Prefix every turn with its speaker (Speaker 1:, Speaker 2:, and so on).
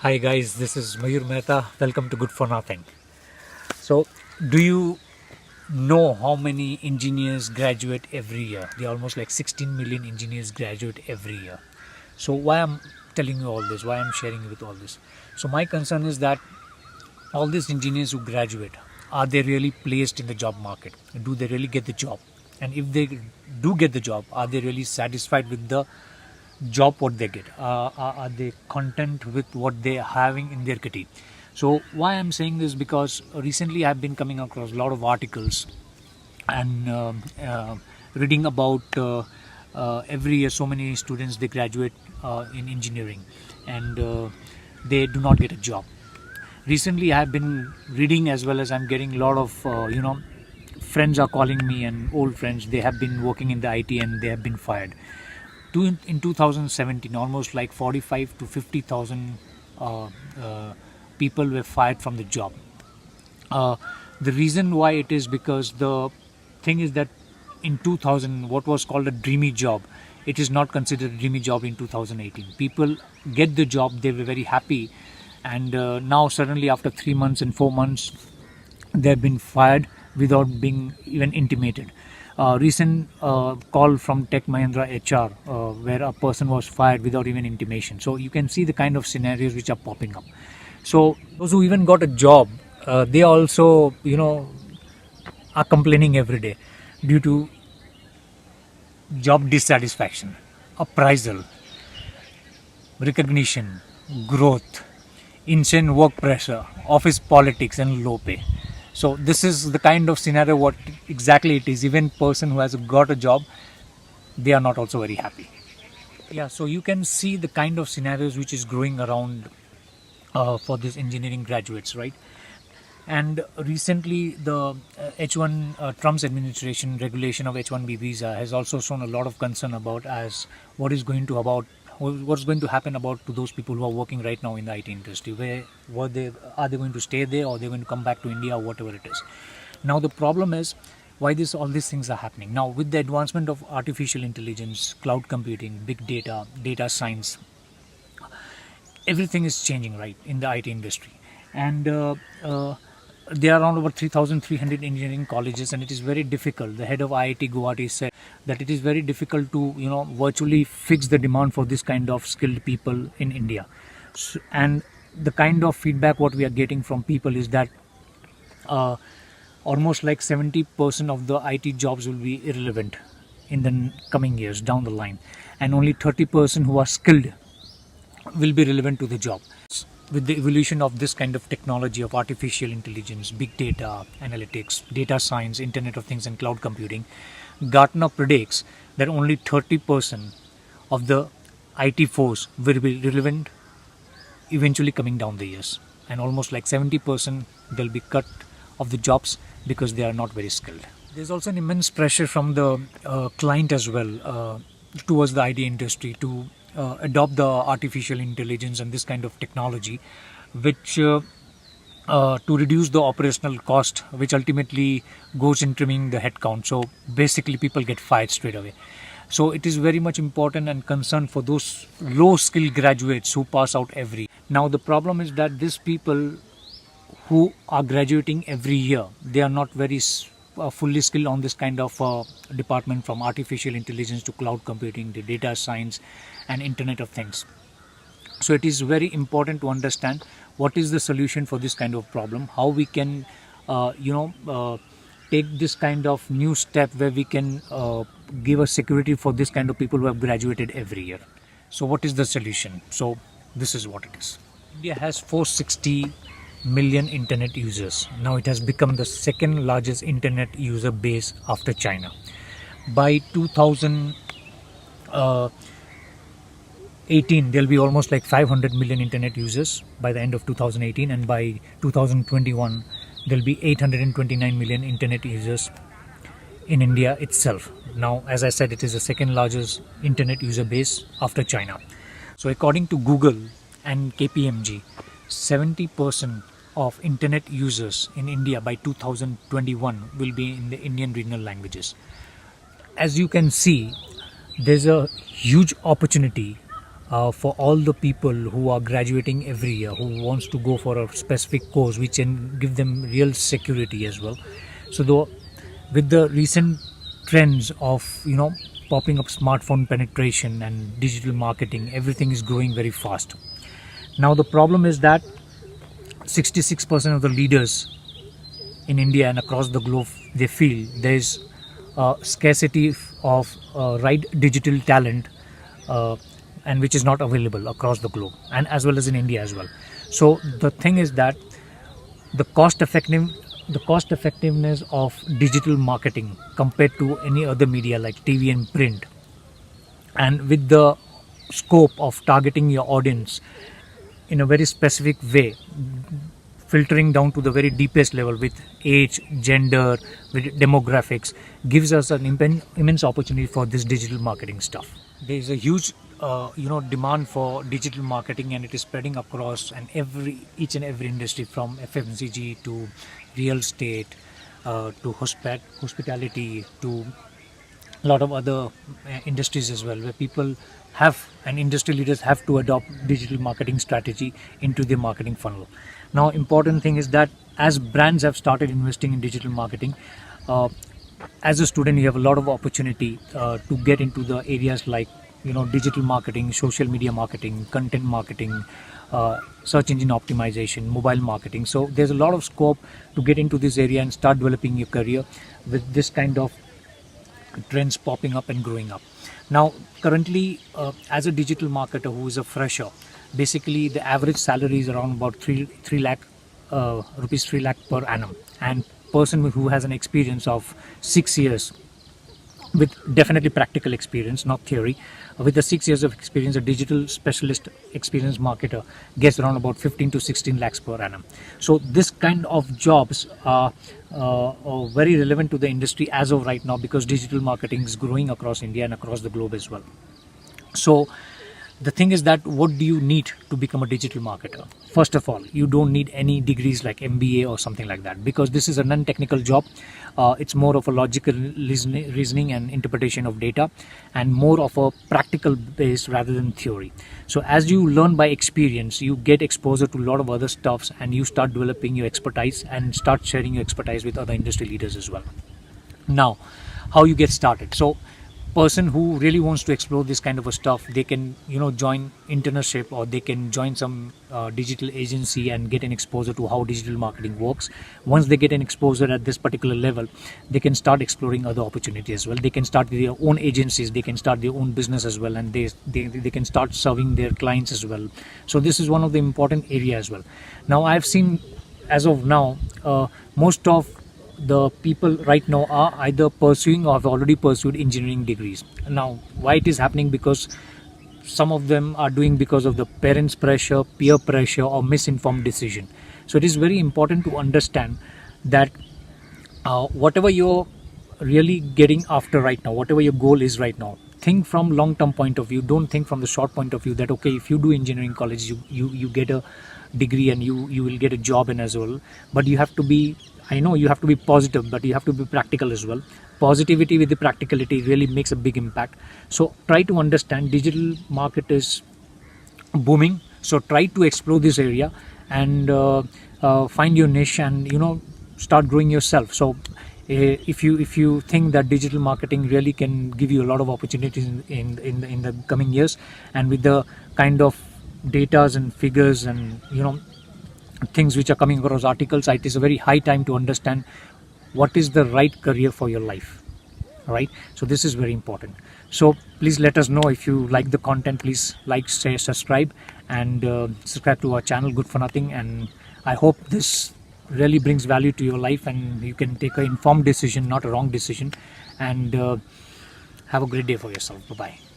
Speaker 1: Hi guys, this is Mayur Mehta. Welcome to Good for Nothing. So, do you know how many engineers graduate every year? There are almost like 16 million engineers graduate every year. So, why I'm telling you all this? Why I'm sharing with all this? So, my concern is that all these engineers who graduate, are they really placed in the job market? Do they really get the job? And if they do get the job, are they really satisfied with the job what they get? Are they content with what they are having in their kitty? So why I'm saying this, because recently I've been coming across a lot of articles and reading about every year so many students they graduate in engineering, and they do not get a job. Recently I have been reading, as well as I'm getting a lot of friends are calling me, and old friends, they have been working in the IT and they have been fired. In 2017, almost like 45 to 50,000 people were fired from the job. The reason why it is because the thing is that in 2000, what was called a dreamy job, it is not considered a dreamy job in 2018. People get the job, they were very happy, and now suddenly after 3 months and 4 months, they've been fired without being even intimated. Recent call from Tech Mahindra HR, where a person was fired without even intimation. So you can see the kind of scenarios which are popping up. So those who even got a job, they also are complaining every day due to job dissatisfaction, appraisal, recognition, growth, insane work pressure, office politics, and low pay. So this is the kind of scenario what exactly it is. Even person who has got a job, they are not also very happy. Yeah, so you can see the kind of scenarios which is growing around for these engineering graduates, right? And recently the H1 Trump's administration regulation of H1B visa has also shown a lot of concern about as what's going to happen about to those people who are working right now in the IT industry. Are they going to stay there, or they're going to come back to India, or whatever it is. Now the problem is why all these things are happening. Now with the advancement of artificial intelligence, cloud computing, big data, data science, everything is changing right in the IT industry. And there are around over 3,300 engineering colleges, and it is very difficult. The head of IIT Guwahati said that it is very difficult to virtually fix the demand for this kind of skilled people in India. And the kind of feedback what we are getting from people is that almost like 70% of the IT jobs will be irrelevant in the coming years down the line, and only 30% who are skilled will be relevant to the job. With the evolution of this kind of technology of artificial intelligence, big data, analytics, data science, Internet of Things, and cloud computing, Gartner predicts that only 30% of the IT force will be relevant eventually coming down the years, and almost like 70% they'll be cut of the jobs because they are not very skilled. There's also an immense pressure from the client as well towards the IT industry to adopt the artificial intelligence and this kind of technology, which to reduce the operational cost, which ultimately goes in trimming the headcount. So basically people get fired straight away. So it is very much important and concern for those low skill graduates who pass out every. Now the problem is that these people who are graduating every year, they are not very fully skilled on this kind of department, from artificial intelligence to cloud computing, the data science, and Internet of Things. So it is very important to understand what is the solution for this kind of problem, how we can take this kind of new step where we can give a security for this kind of people who have graduated every year. So what is the solution? So this is what it is. India has 460 million internet users. Now it has become the second largest internet user base after China. By 2018, there'll be almost like 500 million internet users by the end of 2018, and by 2021 there'll be 829 million internet users in India itself. Now, as I said, it is the second largest internet user base after China. So according to Google and KPMG, 70% of internet users in India by 2021 will be in the Indian regional languages. As you can see, there's a huge opportunity for all the people who are graduating every year, who wants to go for a specific course which can give them real security as well. So though with the recent trends of popping up smartphone penetration and digital marketing, everything is growing very fast. Now the problem is that 66% of the leaders in India and across the globe, they feel there is a scarcity of right digital talent, and which is not available across the globe and as well as in India as well. So the thing is that the cost effectiveness of digital marketing compared to any other media like TV and print, and with the scope of targeting your audience in a very specific way, filtering down to the very deepest level with age, gender, with demographics, gives us an immense opportunity for this digital marketing stuff. There is a huge demand for digital marketing, and it is spreading across each and every industry, from FMCG to real estate, to hospitality, to a lot of other industries as well, where people have and industry leaders have to adopt digital marketing strategy into their marketing funnel. Now important thing is that as brands have started investing in digital marketing, as a student you have a lot of opportunity to get into the areas like digital marketing, social media marketing, content marketing, search engine optimization, mobile marketing. So there's a lot of scope to get into this area and start developing your career with this kind of trends popping up and growing up. Now currently, as a digital marketer who is a fresher, basically the average salary is around about 3 lakh rupees, 3 lakh per annum, and person who has an experience of 6 years with definitely practical experience, not theory, with the 6 years of experience, a digital specialist experienced marketer gets around about 15 to 16 lakhs per annum. So this kind of jobs are very relevant to the industry as of right now, because digital marketing is growing across India and across the globe as well. So the thing is that what do you need to become a digital marketer? First of all, you don't need any degrees like MBA or something like that, because this is a non-technical job. It's more of a logical reasoning and interpretation of data, and more of a practical base rather than theory. So as you learn by experience, you get exposure to a lot of other stuffs, and you start developing your expertise and start sharing your expertise with other industry leaders as well. Now, how you get started? So person who really wants to explore this kind of a stuff, they can join internship, or they can join some digital agency and get an exposure to how digital marketing works. Once they get an exposure at this particular level, they can start exploring other opportunities as well. They can start their own agencies, they can start their own business as well, and they can start serving their clients as well. So this is one of the important area as well. Now I've seen, as of now, most of the people right now are either pursuing or have already pursued engineering degrees. Now why it is happening? Because some of them are doing because of the parents' pressure, peer pressure, or misinformed decision. So it is very important to understand that whatever you're really getting after right now, whatever your goal is right now, think from long-term point of view. Don't think from the short point of view that okay, if you do engineering college, you get a degree and you will get a job in as well. But you have to be, I know you have to be positive, but you have to be practical as well. Positivity with the practicality really makes a big impact. So try to understand digital market is booming. So try to explore this area and find your niche and start growing yourself. So if you think that digital marketing really can give you a lot of opportunities in the coming years, and with the kind of datas and figures and things which are coming across articles, it is a very high time to understand what is the right career for your life. Right? So this is very important. So please let us know if you like the content. Please like, share, subscribe, and subscribe to our channel Good for Nothing. And I hope this really brings value to your life, and you can take an informed decision, not a wrong decision. And have a great day for yourself. Bye bye.